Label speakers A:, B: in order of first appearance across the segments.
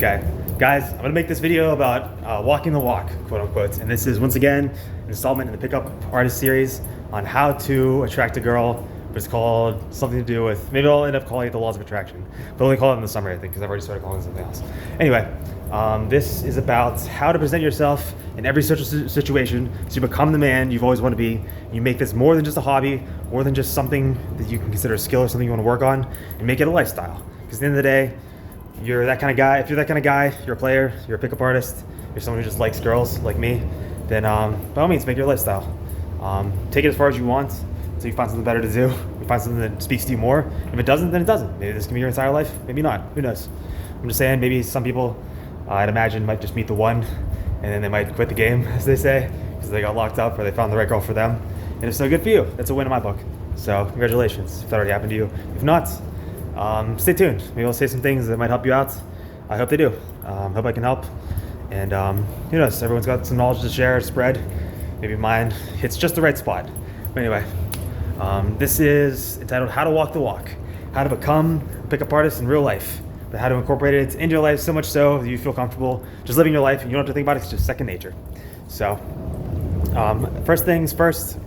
A: Okay, guys, I'm gonna make this video about walking the walk, quote unquote. And this is once again an installment in the Pickup Artist series on how to attract a girl. But it's called something to do with, maybe I'll end up calling it the laws of attraction, but only call it in the summer, I think, because I've already started calling it something else. Anyway, this is about how to present yourself in every social situation so you become the man you've always wanted to be. You make this more than just a hobby, more than just something that you can consider a skill or something you want to work on, and make it a lifestyle. Because at the end of the day, you're that kind of guy. If you're that kind of guy, you're a player, you're a pickup artist, you're someone who just likes girls like me, then by all means, make it your lifestyle. Take it as far as you want until you find something better to do. You find something that speaks to you more. If it doesn't, then it doesn't. Maybe this can be your entire life, maybe not. Who knows? I'm just saying, maybe some people, I'd imagine, might just meet the one, and then they might quit the game, as they say, because they got locked up or they found the right girl for them. And if so, good for you. That's a win in my book. So congratulations, if that already happened to you. If not, stay tuned. Maybe I'll say some things that might help you out. I hope they do. Hope I can help. And who knows? Everyone's got some knowledge to share, spread. Maybe mine hits just the right spot. But anyway, this is entitled "How to Walk the Walk: How to Become a Pickup Artist in Real Life." But how to incorporate it into your life so much so that you feel comfortable just living your life and you don't have to think about it. It's just second nature. So, first things first.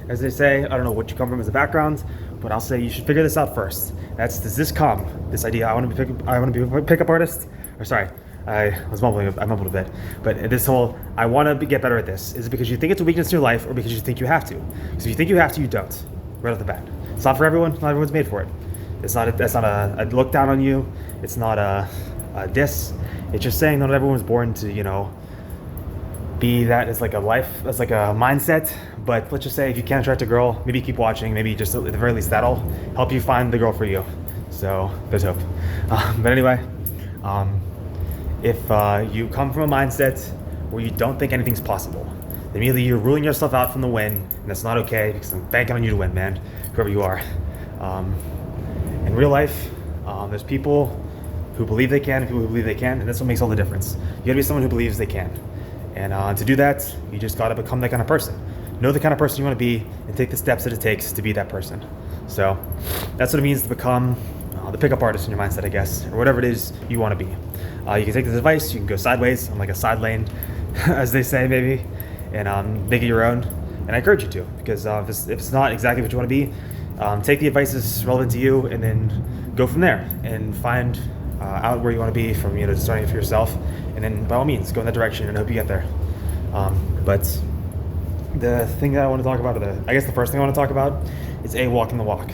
A: As they say, I don't know what you come from as a background, but I'll say you should figure this out first. Does this come? This idea, I want to be a pickup artist? Or sorry, I mumbled a bit. But this whole, I want to get better at this. Is it because you think it's a weakness in your life or because you think you have to? Because if you think you have to, you don't. Right off the bat. It's not for everyone. Not everyone's made for it. That's not a look down on you. It's not a diss. It's just saying not everyone's born to, be that as like a life, as like a mindset. But let's just say if you can't attract a girl, maybe keep watching. Maybe just at the very least that'll help you find the girl for you. So there's hope. But anyway, if you come from a mindset where you don't think anything's possible, then immediately you're ruling yourself out from the win, and that's not okay because I'm banking on you to win, man, whoever you are. In real life, there's people who believe they can and people who believe they can, and that's what makes all the difference. You gotta be someone who believes they can. And to do that, you just gotta become that kind of person. Know the kind of person you wanna be and take the steps that it takes to be that person. So that's what it means to become the pickup artist in your mindset, I guess, or whatever it is you wanna be. You can take this advice, you can go sideways on like a side lane, as they say maybe, and make it your own. And I encourage you to, because if it's not exactly what you wanna be, take the advice that's relevant to you and then go from there and find out where you want to be from just starting it for yourself, and then by all means go in that direction and hope you get there. But the thing that I want to talk about, I guess the first thing I want to talk about is walking the walk.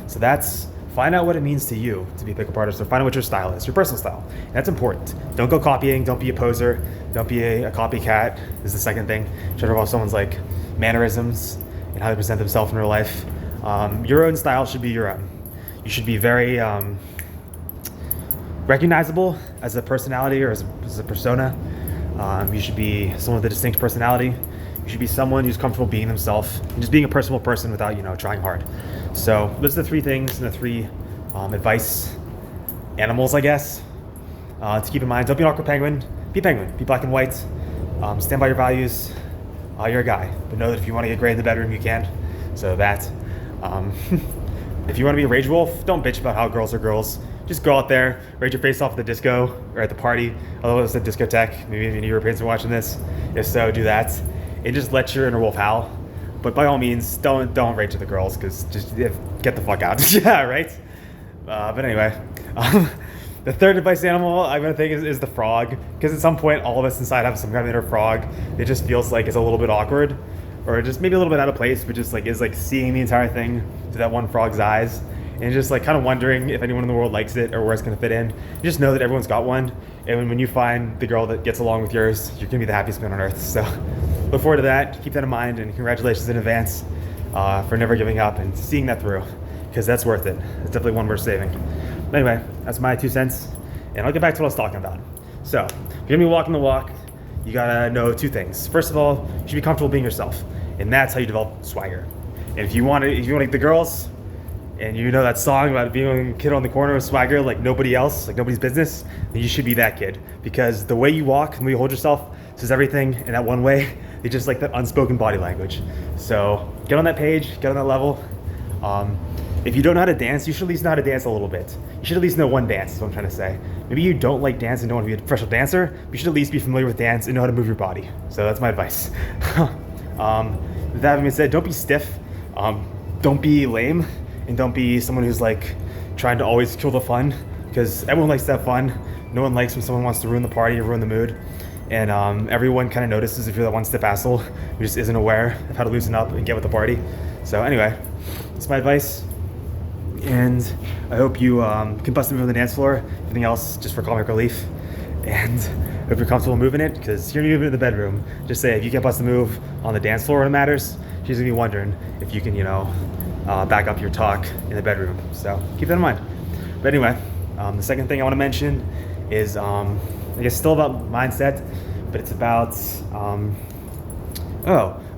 A: So that's find out what it means to you to be a pickup artist, or find out what your style is, your personal style. And that's important. Don't go copying, don't be a poser, don't be a copycat. This is the second thing. Try to follow someone's like mannerisms and how they present themselves in real life. Your own style should be your own. You should be very recognizable as a personality or as a persona. You should be someone with a distinct personality. You should be someone who's comfortable being themselves and just being a personable person without trying hard. So those are the three things and the three advice animals, I guess, to keep in mind. Don't be an awkward penguin. Be penguin. Be black and white. Stand by your values. You're a guy, but know that if you want to get great in the bedroom, you can. So that. If you want to be a rage wolf, don't bitch about how girls are girls. Just go out there, rage your face off at the disco or at the party. Although it's a discotheque, maybe any Europeans are watching this. If so, do that. And just let your inner wolf howl. But by all means, don't rage at the girls, because just get the fuck out. Yeah, right? But anyway, the third advice animal I'm gonna think is the frog, because at some point all of us inside have some kind of inner frog. It just feels like it's a little bit awkward, or just maybe a little bit out of place, but just like is like seeing the entire thing through that one frog's eyes, and just like kind of wondering if anyone in the world likes it or where it's gonna fit in. You just know that everyone's got one, and when you find the girl that gets along with yours, you're gonna be the happiest man on earth. So look forward to that. Keep that in mind, and congratulations in advance for never giving up and seeing that through, because that's worth it. It's definitely one worth saving. But anyway, that's my 2 cents, and I'll get back to what I was talking about. So if you're gonna be walking the walk, you gotta know 2 things. First of all, you should be comfortable being yourself, and that's how you develop swagger. And if you want to get the girls, and you know that song about being a kid on the corner with swagger like nobody else, like nobody's business, then you should be that kid, because the way you walk and the way you hold yourself says everything in that one way. It's just like that unspoken body language. So get on that page, get on that level. If you don't know how to dance, you should at least know how to dance a little bit. You should at least know one dance, is what I'm trying to say. maybe you don't like dance and don't want to be a professional dancer, but you should at least be familiar with dance and know how to move your body. So that's my advice. With that being said, don't be stiff, don't be lame, and don't be someone who's like trying to always kill the fun, because everyone likes to have fun. No one likes when someone wants to ruin the party or ruin the mood. And everyone kind of notices if you're that one stiff asshole who just isn't aware of how to loosen up and get with the party. So anyway, that's my advice. And I hope you can bust a move on the dance floor. Everything else, just for comic relief. And I hope you're comfortable moving it, because you're gonna move it in the bedroom. Just say, if you can't bust a move on the dance floor when it matters, she's gonna be wondering if you can, back up your talk in the bedroom. So keep that in mind. But anyway, the second thing I want to mention is, I guess, still about mindset, but it's about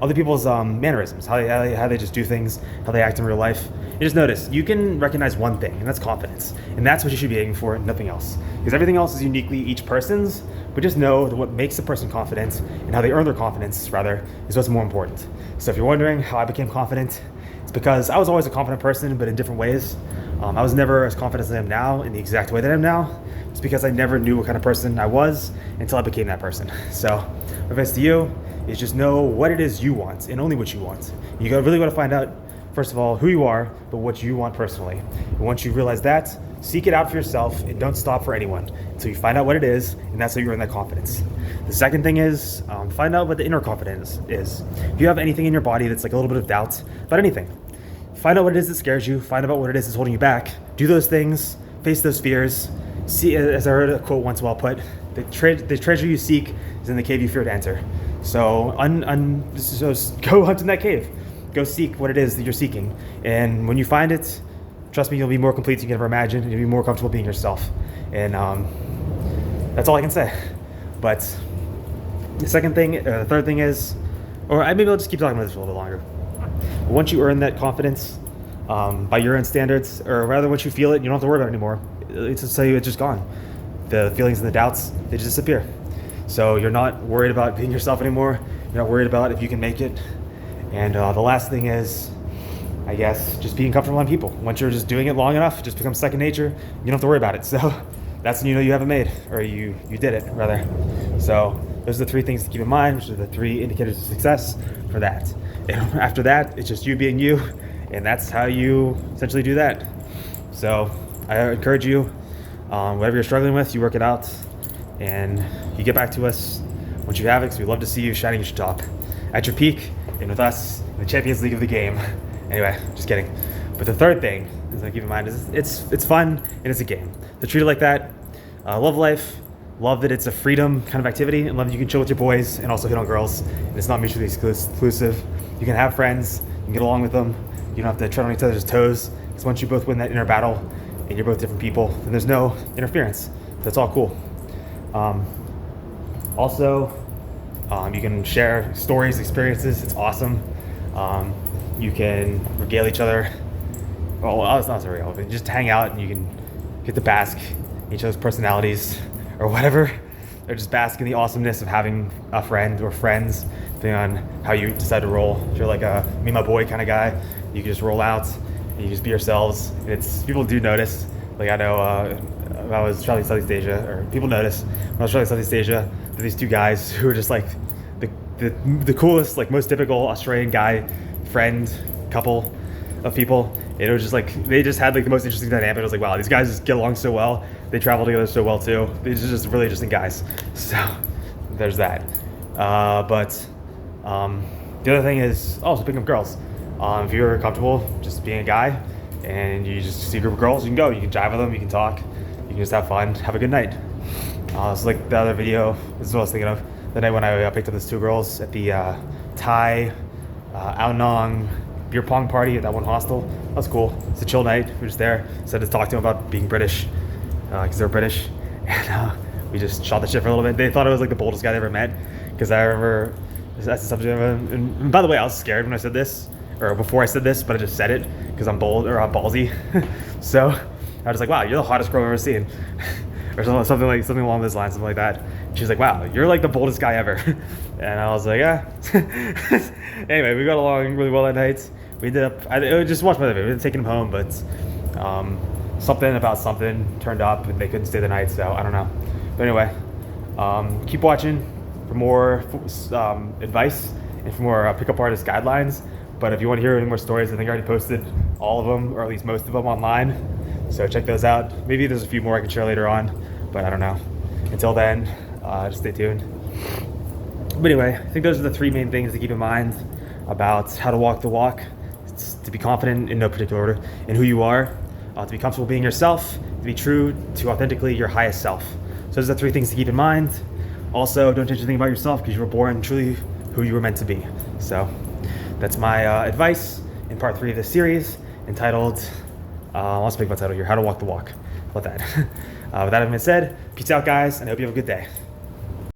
A: other people's mannerisms, how they just do things, how they act in real life. You just notice, you can recognize one thing, and that's confidence. And that's what you should be aiming for, nothing else. Because everything else is uniquely each person's, but just know that what makes a person confident, and how they earn their confidence, rather, is what's more important. So if you're wondering how I became confident, it's because I was always a confident person, but in different ways. I was never as confident as I am now, in the exact way that I am now. It's because I never knew what kind of person I was until I became that person. So my advice to you is just know what it is you want, and only what you want. You really got to find out, first of all, who you are, but what you want personally. And once you realize that, seek it out for yourself and don't stop for anyone until you find out what it is, and that's how you earn that confidence. The second thing is, find out what the inner confidence is. If you have anything in your body that's like a little bit of doubt about anything, find out what it is that scares you, find out what it is that's holding you back, do those things, face those fears. See, as I heard a quote once well put, the treasure you seek is in the cave you fear to enter. So, so go hunt in that cave. Go seek what it is that you're seeking. And when you find it, trust me, you'll be more complete than you can ever imagine, and you'll be more comfortable being yourself. And that's all I can say. But the third thing is, maybe I'll just keep talking about this for a little bit longer. Once you earn that confidence by your own standards, or rather once you feel it, you don't have to worry about it anymore. It's just gone. The feelings and the doubts, they just disappear. So you're not worried about being yourself anymore. You're not worried about if you can make it. And the last thing is, I guess, just being comfortable on people. Once you're just doing it long enough, it just becomes second nature. You don't have to worry about it. So that's when you know you haven't made, or you did it, rather. So those are the three things to keep in mind, which are the three indicators of success for that. And after that, it's just you being you, and that's how you essentially do that. So I encourage you, whatever you're struggling with, you work it out, and you get back to us once you have it, because we'd love to see you shining your top at your peak, and with us in the Champions League of the game. Anyway, just kidding. But the third thing is to keep in mind is it's fun and it's a game. So treat it like that. Love life. Love that it's a freedom kind of activity, and love that you can chill with your boys and also hit on girls. And it's not mutually exclusive. You can have friends, you can get along with them. You don't have to tread on each other's toes, because once you both win that inner battle and you're both different people, then there's no interference. That's all cool. You can share stories, experiences. It's awesome. You can regale each other. Well, it's not so real, but just hang out and you can get to bask in each other's personalities or whatever. Or just bask in the awesomeness of having a friend or friends, depending on how you decide to roll. If you're like a me, my boy kind of guy, you can just roll out and you just be yourselves. And people do notice. Like I know if I was traveling Southeast Asia, or people notice when I was traveling Southeast Asia, that these two guys who were just like the coolest, like most typical Australian guy friend couple of people. It was just like they just had like the most interesting dynamic. I was like, wow, these guys just get along so well. They travel together so well too. These are just really interesting guys. So there's that. But the other thing is also picking up girls. If you're comfortable just being a guy and you just see a group of girls, you can go. You can jive with them. You can talk. You can just have fun. Have a good night. It's like the other video. This is what I was thinking of. The night when I picked up those two girls at the Thai Ao Nong beer pong party at that one hostel. That was cool. It's a chill night. We were just there. Said to talk to them about being British, because they're British. And we just shot the shit for a little bit. They thought I was like the boldest guy they ever met, because I remember that's the subject of it. And by the way, I was scared when I said this, or before I said this, but I just said it because I'm bold, or I'm ballsy. So I was just like, wow, you're the hottest girl I've ever seen. Or something along those lines, something like that. She's like, wow, you're like the boldest guy ever. And I was like, yeah. Anyway, we got along really well that night. We ended up, I just watched my video. We ended up taking him home, but something about something turned up and they couldn't stay the night, so I don't know. But anyway, keep watching for more advice and for more pickup artist guidelines. But if you want to hear any more stories, I think I already posted all of them, or at least most of them, online. So check those out. Maybe there's a few more I can share later on, but I don't know. Until then, just stay tuned. But anyway, I think those are the three main things to keep in mind about how to walk the walk. It's to be confident in no particular order in who you are, to be comfortable being yourself, to be true to authentically your highest self. So those are the three things to keep in mind. Also, don't change anything about yourself because you were born truly who you were meant to be. So that's my advice in part 3 of this series entitled, I'll speak about the title here, How to Walk the Walk. How about that? With that having been said, peace out guys, and I hope you have a good day.